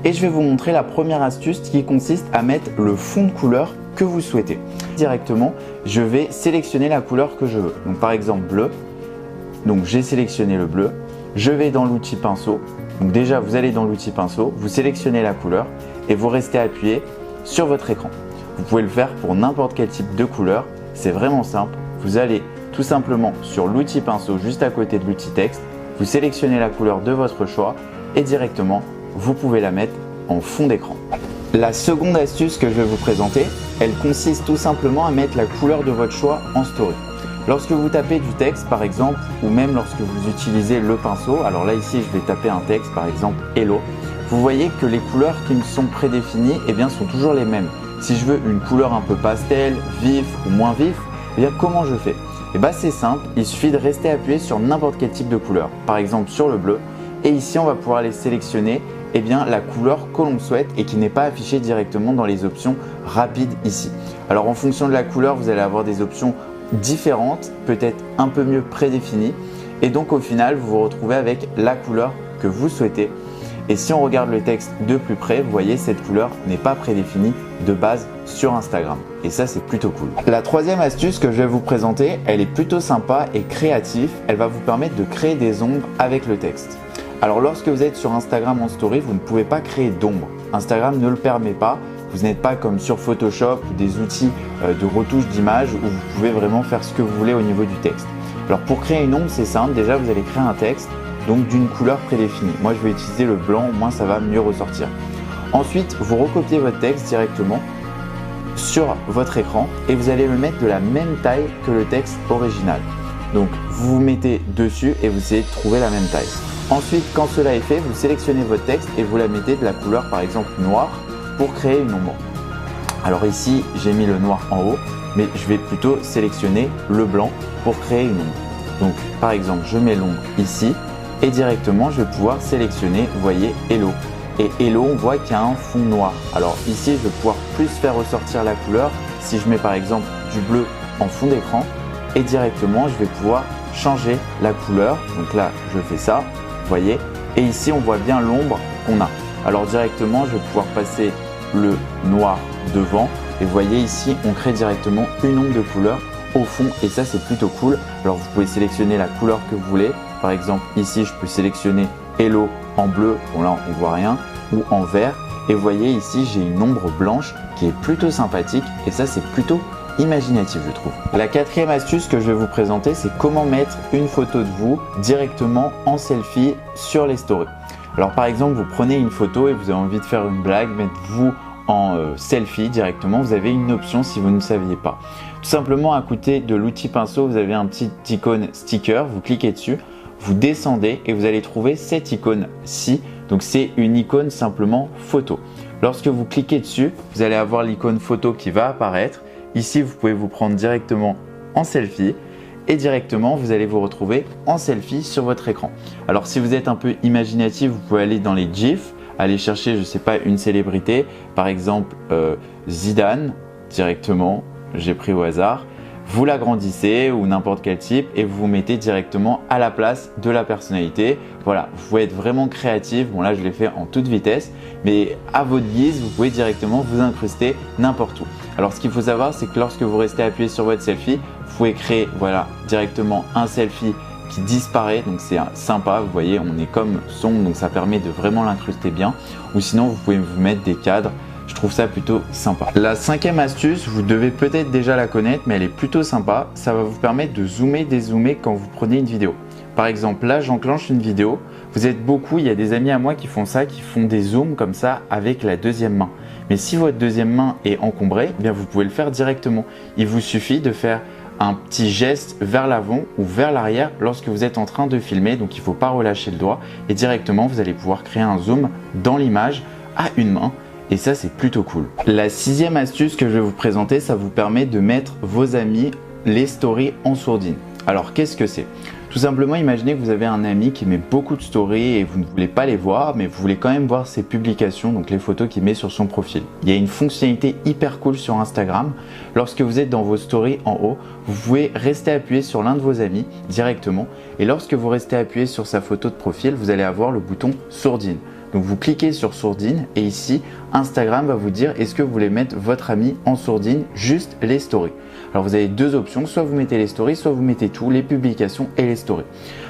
Et je vais vous montrer la première astuce qui consiste à mettre le fond de couleur que vous souhaitez. Directement, je vais sélectionner la couleur que je veux. Donc par exemple bleu. Donc j'ai sélectionné le bleu. Je vais dans l'outil pinceau. Donc déjà, vous allez dans l'outil pinceau, vous sélectionnez la couleur et vous restez appuyé sur votre écran. Vous pouvez le faire pour n'importe quel type de couleur. C'est vraiment simple. Vous allez tout simplement sur l'outil pinceau juste à côté de l'outil texte. Vous sélectionnez la couleur de votre choix et directement, vous pouvez la mettre en fond d'écran. La seconde astuce que je vais vous présenter, elle consiste tout simplement à mettre la couleur de votre choix en story. Lorsque vous tapez du texte par exemple, ou même lorsque vous utilisez le pinceau, alors là ici je vais taper un texte par exemple Hello, vous voyez que les couleurs qui me sont prédéfinies sont toujours les mêmes. Si je veux une couleur un peu pastel, vif ou moins vif, comment je fais? C'est simple, il suffit de rester appuyé sur n'importe quel type de couleur, par exemple sur le bleu, et ici on va pouvoir aller sélectionner la couleur que l'on souhaite et qui n'est pas affichée directement dans les options rapides ici. Alors en fonction de la couleur, vous allez avoir des options différentes, peut-être un peu mieux prédéfinies, et donc au final vous vous retrouvez avec la couleur que vous souhaitez. Et si on regarde le texte de plus près, vous voyez cette couleur n'est pas prédéfinie de base sur Instagram. Et ça, c'est plutôt cool. La troisième astuce que je vais vous présenter, elle est plutôt sympa et créative. Elle va vous permettre de créer des ombres avec le texte. Alors lorsque vous êtes sur Instagram en story, vous ne pouvez pas créer d'ombre. Instagram ne le permet pas. Vous n'êtes pas comme sur Photoshop ou des outils de retouche d'image où vous pouvez vraiment faire ce que vous voulez au niveau du texte. Alors pour créer une ombre, c'est simple. Déjà, vous allez créer un texte donc d'une couleur prédéfinie. Moi, je vais utiliser le blanc, au moins ça va mieux ressortir. Ensuite, vous recopiez votre texte directement sur votre écran et vous allez le mettre de la même taille que le texte original. Donc, vous vous mettez dessus et vous essayez de trouver la même taille. Ensuite, quand cela est fait, vous sélectionnez votre texte et vous la mettez de la couleur, par exemple, noire pour créer une ombre. Alors ici, j'ai mis le noir en haut, mais je vais plutôt sélectionner le blanc pour créer une ombre. Donc, par exemple, je mets l'ombre ici. Et directement, je vais pouvoir sélectionner, vous voyez, Hello. Et Hello, on voit qu'il y a un fond noir. Alors ici, je vais pouvoir plus faire ressortir la couleur si je mets par exemple du bleu en fond d'écran. Et directement, je vais pouvoir changer la couleur. Donc là, je fais ça, vous voyez. Et ici, on voit bien l'ombre qu'on a. Alors directement, je vais pouvoir passer le noir devant. Et vous voyez ici, on crée directement une ombre de couleur au fond. Et ça, c'est plutôt cool. Alors vous pouvez sélectionner la couleur que vous voulez. Par exemple, ici, je peux sélectionner Hello en bleu, bon là, on ne voit rien, ou en vert. Et vous voyez ici, j'ai une ombre blanche qui est plutôt sympathique et ça, c'est plutôt imaginatif, je trouve. La quatrième astuce que je vais vous présenter, c'est comment mettre une photo de vous directement en selfie sur les stories. Alors par exemple, vous prenez une photo et vous avez envie de faire une blague, mettre vous en selfie directement, vous avez une option si vous ne saviez pas. Tout simplement, à côté de l'outil pinceau, vous avez un petit icône sticker, vous cliquez dessus. Vous descendez et vous allez trouver cette icône-ci. Donc c'est une icône simplement photo. Lorsque vous cliquez dessus, vous allez avoir l'icône photo qui va apparaître. Ici, vous pouvez vous prendre directement en selfie et directement, vous allez vous retrouver en selfie sur votre écran. Alors si vous êtes un peu imaginatif, vous pouvez aller dans les GIFs, aller chercher, je ne sais pas, une célébrité, par exemple Zidane directement, j'ai pris au hasard. Vous l'agrandissez ou n'importe quel type et vous vous mettez directement à la place de la personnalité. Voilà, vous pouvez être vraiment créatif. Bon là, je l'ai fait en toute vitesse, mais à votre guise, vous pouvez directement vous incruster n'importe où. Alors ce qu'il faut savoir, c'est que lorsque vous restez appuyé sur votre selfie, vous pouvez créer directement un selfie qui disparaît. Donc c'est sympa, vous voyez, on est comme sombre, donc ça permet de vraiment l'incruster bien. Ou sinon, vous pouvez vous mettre des cadres. Je trouve ça plutôt sympa. La cinquième astuce, vous devez peut-être déjà la connaître, mais elle est plutôt sympa. Ça va vous permettre de zoomer, dézoomer quand vous prenez une vidéo. Par exemple, là, j'enclenche une vidéo. Vous êtes beaucoup, il y a des amis à moi qui font ça, qui font des zooms comme ça avec la deuxième main. Mais si votre deuxième main est encombrée, vous pouvez le faire directement. Il vous suffit de faire un petit geste vers l'avant ou vers l'arrière lorsque vous êtes en train de filmer. Donc, il ne faut pas relâcher le doigt. Et directement, vous allez pouvoir créer un zoom dans l'image à une main. Et ça, c'est plutôt cool. La sixième astuce que je vais vous présenter, ça vous permet de mettre vos amis les stories en sourdine. Alors, qu'est-ce que c'est? Tout simplement, imaginez que vous avez un ami qui met beaucoup de stories et vous ne voulez pas les voir, mais vous voulez quand même voir ses publications, donc les photos qu'il met sur son profil. Il y a une fonctionnalité hyper cool sur Instagram. Lorsque vous êtes dans vos stories en haut, vous pouvez rester appuyé sur l'un de vos amis directement. Et lorsque vous restez appuyé sur sa photo de profil, vous allez avoir le bouton sourdine. Donc vous cliquez sur sourdine et ici Instagram va vous dire est-ce que vous voulez mettre votre ami en sourdine, juste les stories. Alors vous avez deux options, soit vous mettez les stories, soit vous mettez tout, les publications et les stories.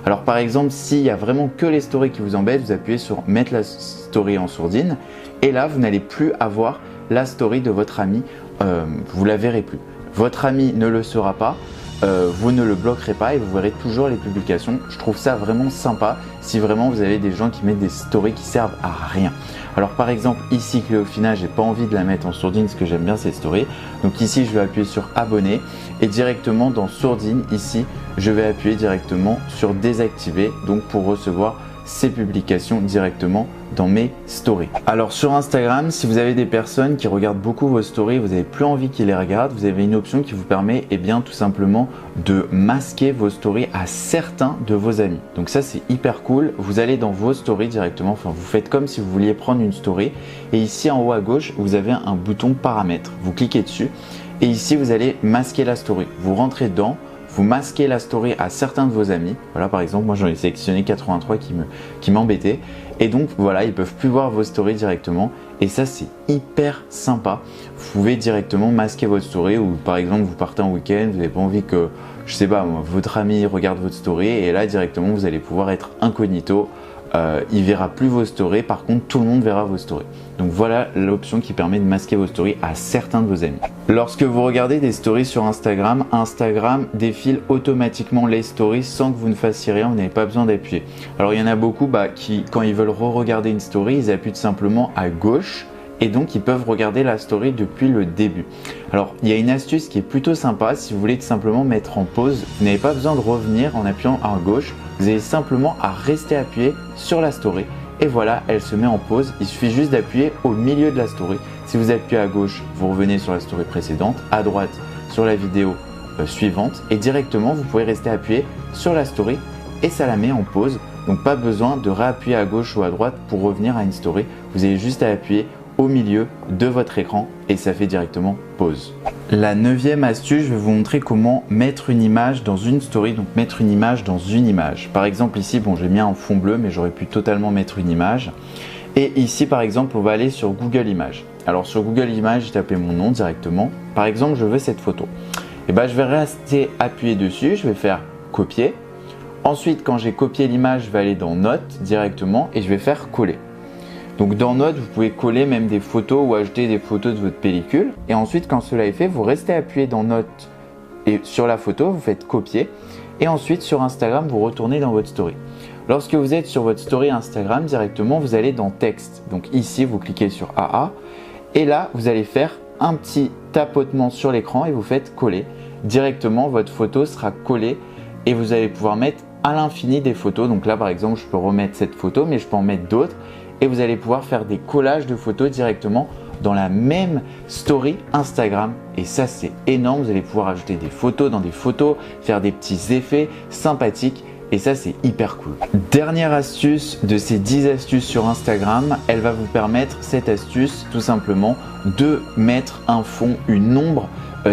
Alors par exemple, s'il y a vraiment que les stories qui vous embêtent, vous appuyez sur mettre la story en sourdine et là vous n'allez plus avoir la story de votre ami, vous la verrez plus. Votre ami ne le saura pas, vous ne le bloquerez pas et vous verrez toujours les publications. Je trouve ça vraiment sympa si vraiment vous avez des gens qui mettent des stories qui servent à rien. Alors par exemple ici Cléofina, j'ai pas envie de la mettre en sourdine parce que j'aime bien ces stories. Donc ici je vais appuyer sur abonner et directement dans sourdine ici je vais appuyer directement sur désactiver donc pour recevoir ces publications directement dans mes stories. Alors sur Instagram, si vous avez des personnes qui regardent beaucoup vos stories, vous n'avez plus envie qu'ils les regardent, vous avez une option qui vous permet tout simplement de masquer vos stories à certains de vos amis. Donc ça c'est hyper cool, vous allez dans vos stories directement, enfin vous faites comme si vous vouliez prendre une story et ici en haut à gauche vous avez un bouton paramètres, vous cliquez dessus et ici vous allez masquer la story. Vous rentrez dedans, vous masquez la story à certains de vos amis. Voilà, par exemple, moi j'en ai sélectionné 83 qui m'embêtaient. Et donc voilà, ils peuvent plus voir vos stories directement. Et ça, c'est hyper sympa. Vous pouvez directement masquer votre story ou par exemple, vous partez en week-end, vous n'avez pas envie que, je sais pas moi, votre ami regarde votre story et là directement, vous allez pouvoir être incognito. Il verra plus vos stories, par contre tout le monde verra vos stories. Donc voilà l'option qui permet de masquer vos stories à certains de vos amis. Lorsque vous regardez des stories sur Instagram, Instagram défile automatiquement les stories sans que vous ne fassiez rien, vous n'avez pas besoin d'appuyer. Alors il y en a beaucoup qui, quand ils veulent re-regarder une story, ils appuient tout simplement à gauche et donc ils peuvent regarder la story depuis le début. Alors il y a une astuce qui est plutôt sympa si vous voulez tout simplement mettre en pause. Vous n'avez pas besoin de revenir en appuyant à gauche, vous avez simplement à rester appuyé sur la story et voilà, elle se met en pause. Il suffit juste d'appuyer au milieu de la story. Si vous appuyez à gauche, vous revenez sur la story précédente, à droite sur la vidéo suivante et directement vous pouvez rester appuyé sur la story et ça la met en pause. Donc pas besoin de réappuyer à gauche ou à droite pour revenir à une story. Vous avez juste à appuyer au milieu de votre écran et ça fait directement pause. La 9e astuce, je vais vous montrer comment mettre une image dans une story, donc mettre une image dans une image. Par exemple ici, bon j'ai mis un fond bleu mais j'aurais pu totalement mettre une image. Et ici par exemple, on va aller sur Google Images. Alors sur Google Images, j'ai tapé mon nom directement. Par exemple, je veux cette photo. Et ben je vais rester appuyé dessus, je vais faire copier. Ensuite, quand j'ai copié l'image, je vais aller dans Notes directement et je vais faire coller. Donc dans Notes, vous pouvez coller même des photos ou ajouter des photos de votre pellicule. Et ensuite, quand cela est fait, vous restez appuyé dans Notes et sur la photo, vous faites copier. Et ensuite, sur Instagram, vous retournez dans votre story. Lorsque vous êtes sur votre story Instagram, directement, vous allez dans Texte. Donc ici, vous cliquez sur AA. Et là, vous allez faire un petit tapotement sur l'écran et vous faites coller. Directement, votre photo sera collée et vous allez pouvoir mettre à l'infini des photos. Donc là, par exemple, je peux remettre cette photo, mais je peux en mettre d'autres. Et vous allez pouvoir faire des collages de photos directement dans la même story Instagram. Et ça, c'est énorme. Vous allez pouvoir ajouter des photos dans des photos, faire des petits effets sympathiques. Et ça, c'est hyper cool. Dernière astuce de ces 10 astuces sur Instagram, elle va vous permettre, cette astuce, tout simplement, de mettre un fond, une ombre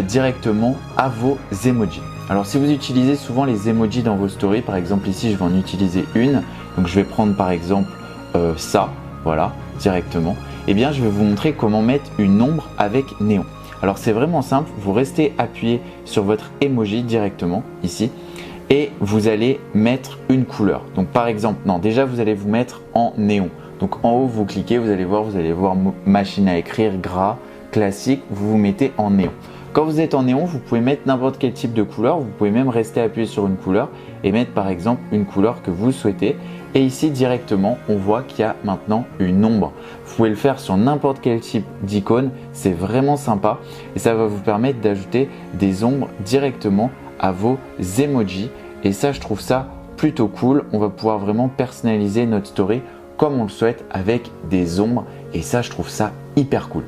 directement à vos emojis. Alors, si vous utilisez souvent les emojis dans vos stories, par exemple ici, je vais en utiliser une. Donc, je vais prendre par exemple ça, voilà, directement. Eh bien, je vais vous montrer comment mettre une ombre avec néon. Alors, c'est vraiment simple. Vous restez appuyé sur votre emoji directement ici. Et vous allez mettre une couleur. Donc par exemple, non, déjà vous allez vous mettre en néon. Donc en haut, vous cliquez, vous allez voir machine à écrire, gras, classique, vous vous mettez en néon. Quand vous êtes en néon, vous pouvez mettre n'importe quel type de couleur. Vous pouvez même rester appuyé sur une couleur et mettre par exemple une couleur que vous souhaitez. Et ici directement, on voit qu'il y a maintenant une ombre. Vous pouvez le faire sur n'importe quel type d'icône. C'est vraiment sympa et ça va vous permettre d'ajouter des ombres directement à vos emojis. Et ça, je trouve ça plutôt cool. On va pouvoir vraiment personnaliser notre story comme on le souhaite avec des ombres. Et ça, je trouve ça hyper cool.